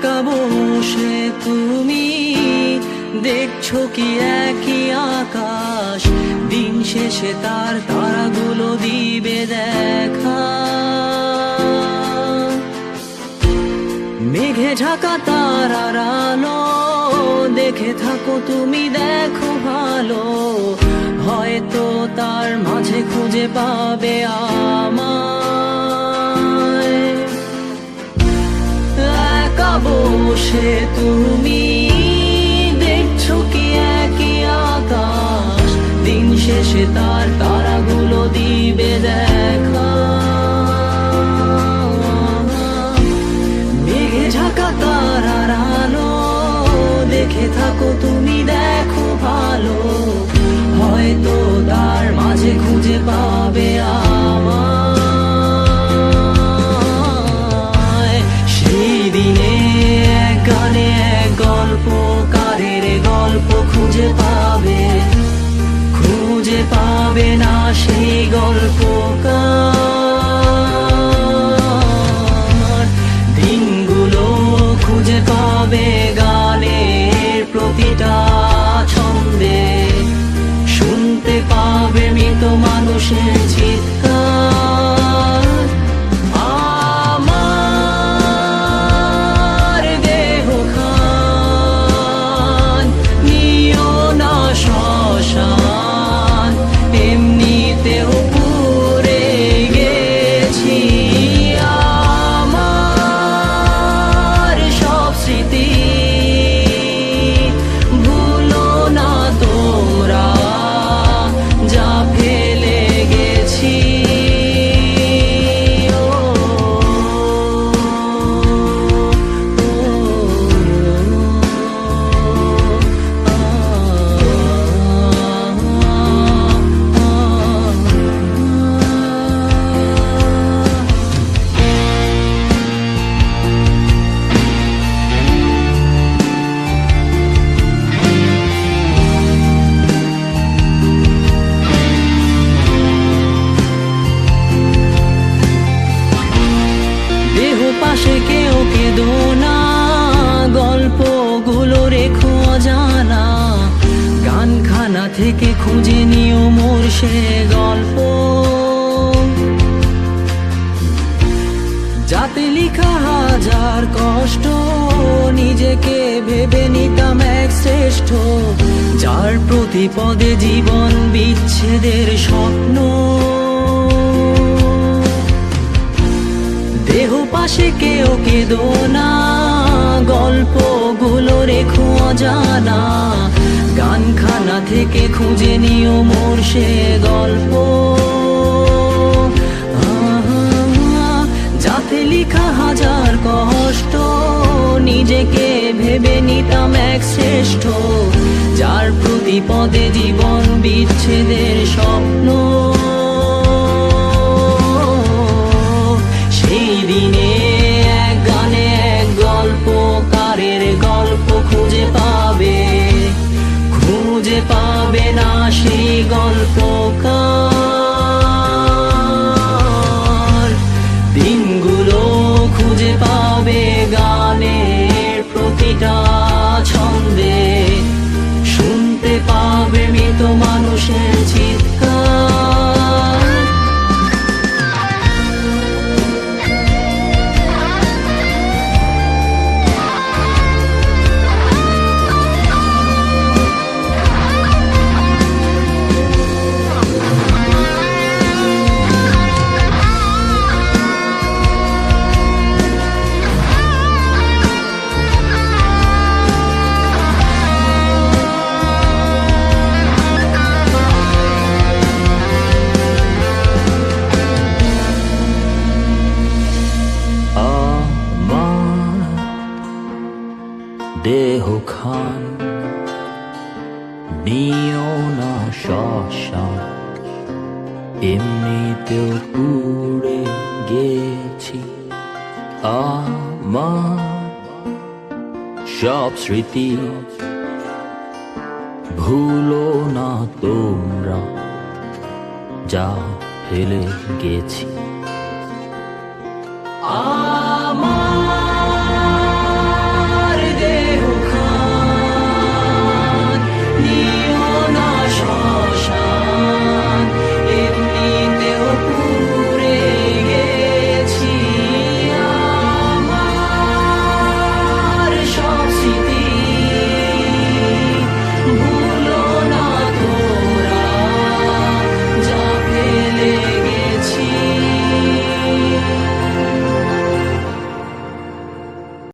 একা বসে তুমি দেখছো কি একই আকাশ, দিন শেষে তার তারাগুলো দিবে দেখা। মেঘে ঢাকা তারার আলো দেখে থাকো তুমি, দেখো ভালো, হয়তো তার মাঝে খুঁজে পাবে আমায়। একা বসে তুমি দেখছো কি একই আকাশ, দিন শেষে তার তারাগুলো দিবে দেখা। মেঘে ঢাকা তারার আলো দেখে থাকো তুমি, দেখো ভালো, হয়তো তার মাঝে খুঁজে পাবে আমায়। সেই দিনে এক গানে এক গল্পকারের গল্প খুঁজে পাবে, খুঁজে পাবে না সেই গল্পকার। দিনগুলো খুঁজে পাবে গানের প্রতিটা ছন্দে, শুনতে পাবে মৃত মানুষের চিৎকার। আমার দেহ খান নিও না শ্মশান, এমনিতেও পুড়ে গেছি। আমার সব স্মৃতি ভুলো না তোমরা, যা ফেলে গেছি। পাশে কেউ কেঁদো না, গল্পগুলো রেখো অজানা, গানখানা থেকে খুঁজে নিও মোর সে গল্প, যাতে লিখা হাজার কষ্ট নিজেকে ভেবে নিতাম এক শ্রেষ্ঠ, যার প্রতি পদে জীবন বিচ্ছেদের স্বপ্ন। দেহ পাশে কেউ কেঁদো না, গল্পগুলো রেখো অজানা, গানখানা থেকে খুঁজে নিও মোর সে গল্প, যাতে লিখা হাজার কষ্ট নিজেকে ভেবে নিতাম এক শ্রেষ্ঠ, যার প্রতি পদে জীবন বিচ্ছেদের স্বপ্ন। সেই দিনে এক গানে এক গল্পকারের গল্প খুঁজে পাবে, খুঁজে পাবে না সেই গল্পকার। দিনগুলো খুঁজে পাবে গানের প্রতিটা ছন্দে, শুনতে পাবে মৃত মানুষের চিৎকার। দেহ খান নিও না শ্মশান, এমনিতেও পুড়ে গেছি। আমার সব স্মৃতি ভুলো না তোমরা, যা ফেলে গেছি।